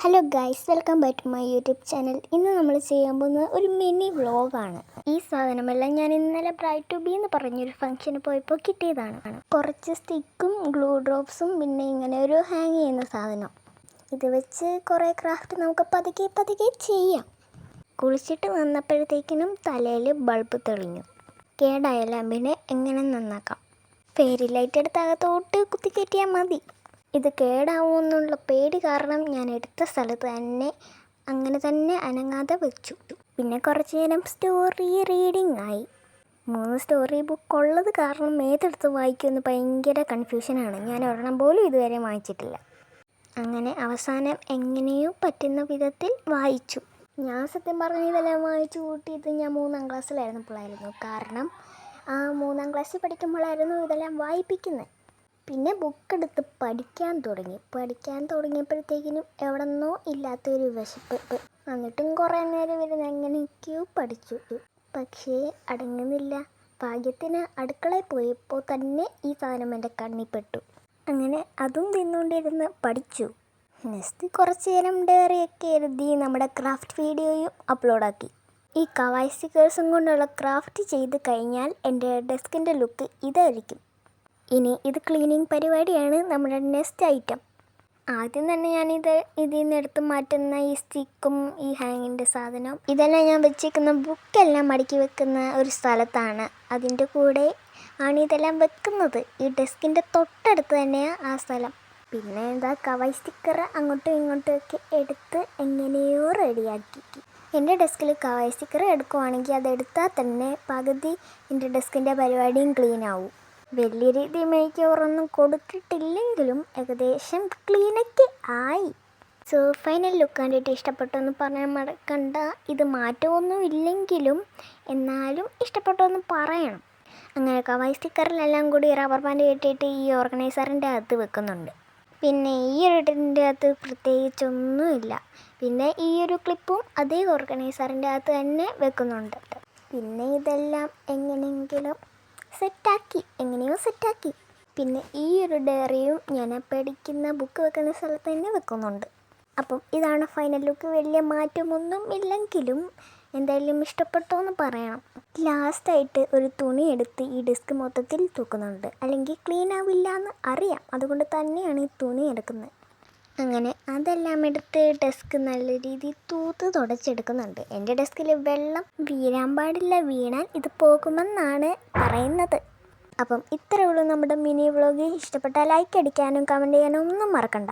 Hello guys, welcome back to my YouTube channel. ഇന്ന് നമ്മൾ ചെയ്യാൻ പോകുന്നത് ഒരു മിനി വ്ളോഗാണ്. ഈ സാധനമെല്ലാം ഞാൻ ഇന്നലെ ബ്രൈറ്റ് ടു ബി എന്ന് പറഞ്ഞൊരു ഫംഗ്ഷന് പോയപ്പോൾ കിട്ടിയതാണ്. കുറച്ച് സ്റ്റിക്കും ഗ്ലൂ ഡ്രോപ്സും പിന്നെ ഇങ്ങനെ ഒരു ഹാങ് ചെയ്യുന്ന സാധനം. ഇത് വെച്ച് കുറേ ക്രാഫ്റ്റ് നമുക്ക് പതുക്കെ പതുക്കെ ചെയ്യാം. കുളിച്ചിട്ട് വന്നപ്പോഴത്തേക്കിനും തലയിൽ ബൾബ് തെളിഞ്ഞു. കേടായ ലാമ്പിനെ എങ്ങനെ നന്നാക്കാം? ഫെയറി ലൈറ്റ് എടുത്ത് അകത്തോട്ട് കുത്തിക്കയറ്റിയാൽ മതി. ഇത് കേടാവുമെന്നുള്ള പേടി കാരണം ഞാൻ എടുത്ത സ്ഥലത്ത് തന്നെ അങ്ങനെ തന്നെ അനങ്ങാതെ വെച്ചു. പിന്നെ കുറച്ച് നേരം സ്റ്റോറി റീഡിങ് ആയി. 3 സ്റ്റോറി ബുക്ക് ഉള്ളത് കാരണം ഏതെടുത്ത് വായിക്കുമെന്ന് ഭയങ്കര കൺഫ്യൂഷനാണ്. ഞാൻ ഒരെണ്ണം പോലും ഇതുവരെ വായിച്ചിട്ടില്ല. അങ്ങനെ അവസാനം എങ്ങനെയോ പറ്റുന്ന വിധത്തിൽ വായിച്ചു. ഞാൻ സത്യം പറഞ്ഞ ഇതെല്ലാം വായിച്ചു കൂട്ടിയത് ഞാൻ 3ാം ക്ലാസ്സിലായിരുന്നപ്പോഴായിരുന്നു. കാരണം 3ാം ക്ലാസ്സിൽ പഠിക്കുമ്പോഴായിരുന്നു ഇതെല്ലാം വായിപ്പിക്കുന്നത്. പിന്നെ ബുക്കെടുത്ത് പഠിക്കാൻ തുടങ്ങിയപ്പോഴത്തേക്കിനും എവിടെ നിന്നോ ഇല്ലാത്തൊരു വിശപ്പ്. എന്നിട്ടും കുറേ നേരം ഇരുന്ന് എങ്ങനെയൊക്കെയോ പഠിച്ചു. പക്ഷേ അടങ്ങുന്നില്ല. ഭാഗ്യത്തിന് അടുക്കളയിൽ പോയപ്പോൾ തന്നെ ഈ സാധനം എൻ്റെ കണ്ണിൽപ്പെട്ടു. അങ്ങനെ അതും തിന്നുകൊണ്ടിരുന്ന് പഠിച്ചു. നെക്സ്റ്റ് കുറച്ച് നേരം ഡയറിയൊക്കെ എഴുതി നമ്മുടെ ക്രാഫ്റ്റ് വീഡിയോയും അപ്ലോഡാക്കി. ഈ കവായ് സ്റ്റിക്കേഴ്സും കൊണ്ടുള്ള ക്രാഫ്റ്റ് ചെയ്ത് കഴിഞ്ഞാൽ എൻ്റെ ഡെസ്കിൻ്റെ ലുക്ക് ഇതായിരിക്കും. ഇനി ഇത് ക്ലീനിങ് പരിപാടിയാണ് നമ്മുടെ നെക്സ്റ്റ് ഐറ്റം. ആദ്യം തന്നെ ഇതിൽ നിന്ന് എടുത്ത് മാറ്റുന്ന ഈ സ്റ്റിക്കും ഈ ഹാങ്ങിൻ്റെ സാധനം ഇതെല്ലാം ഞാൻ വെച്ചേക്കുന്ന ബുക്കെല്ലാം മടക്കി വെക്കുന്ന ഒരു സ്ഥലത്താണ്. അതിൻ്റെ കൂടെ ആണ് ഇതെല്ലാം വെക്കുന്നത്. ഈ ഡെസ്കിൻ്റെ തൊട്ടടുത്ത് തന്നെയാണ് ആ സ്ഥലം. പിന്നെ കവായ് സ്റ്റിക്കർ അങ്ങോട്ടും ഇങ്ങോട്ടും ഒക്കെ എടുത്ത് എങ്ങനെയോ റെഡിയാക്കി. എൻ്റെ ഡെസ്കിൽ കവായ് സ്റ്റിക്കർ എടുക്കുവാണെങ്കിൽ അതെടുത്താൽ തന്നെ പകുതി എൻ്റെ ഡെസ്കിൻ്റെ പരിപാടിയും ക്ലീൻ ആവും. വലിയ രീതിയിൽ മേക്കോറൊന്നും കൊടുത്തിട്ടില്ലെങ്കിലും ഏകദേശം ക്ലീനൊക്കെ ആയി. സോ ഫൈനൽ ലുക്ക് കണ്ടിട്ട് ഇഷ്ടപ്പെട്ടെന്ന് പറഞ്ഞാൽ മറക്കണ്ട. ഇത് മാറ്റമൊന്നും ഇല്ലെങ്കിലും എന്നാലും ഇഷ്ടപ്പെട്ടെന്ന് പറയണം. അങ്ങനെ കവായ് സ്റ്റിക്കറിലെല്ലാം കൂടി റബ്ബർ ബാൻഡ് കെട്ടിയിട്ട് ഈ ഓർഗനൈസറിൻ്റെ അകത്ത് വെക്കുന്നുണ്ട്. പിന്നെ ഈ ഒരു ഇതിൻ്റെ അകത്ത് പ്രത്യേകിച്ചൊന്നുമില്ല. പിന്നെ ഈ ഒരു ക്ലിപ്പും അതേ ഓർഗനൈസറിൻ്റെ അകത്ത് തന്നെ വെക്കുന്നുണ്ട്. പിന്നെ ഇതെല്ലാം എങ്ങനെയെങ്കിലും എങ്ങനെയോ സെറ്റാക്കി. പിന്നെ ഈ ഒരു ഡയറിയും ഞാൻ പഠിക്കുന്ന ബുക്ക് വെക്കുന്ന സ്ഥലത്ത് തന്നെ വെക്കുന്നുണ്ട്. അപ്പം ഇതാണ് ഫൈനൽ ലുക്ക്. വലിയ മാറ്റമൊന്നും ഇല്ലെങ്കിലും എന്തായാലും ഇഷ്ടപ്പെട്ടോ എന്ന് പറയണം. ലാസ്റ്റായിട്ട് ഒരു തുണി എടുത്ത് ഈ ഡെസ്ക് മൊത്തത്തിൽ തൂക്കുന്നുണ്ട്. അല്ലെങ്കിൽ ക്ലീൻ ആവില്ല എന്ന് അറിയാം. അതുകൊണ്ട് തന്നെയാണ് ഈ തുണി എടുക്കുന്നത്. അങ്ങനെ അതെല്ലാം എടുത്ത് ഡെസ്ക് നല്ല രീതിയിൽ തുടച്ചെടുക്കുന്നുണ്ട്. എൻ്റെ ഡെസ്കിൽ വെള്ളം വീഴാൻ പാടില്ല. വീണാൽ ഇത് പോകുമെന്നാണ് പറയുന്നത്. അപ്പം ഇത്രയേ ഉള്ളൂ നമ്മുടെ മിനി വ്ളോഗ്. ഇഷ്ടപ്പെട്ടാൽ ലൈക്ക് അടിക്കാനും കമൻറ്റ് ചെയ്യാനും ഒന്നും മറക്കണ്ട.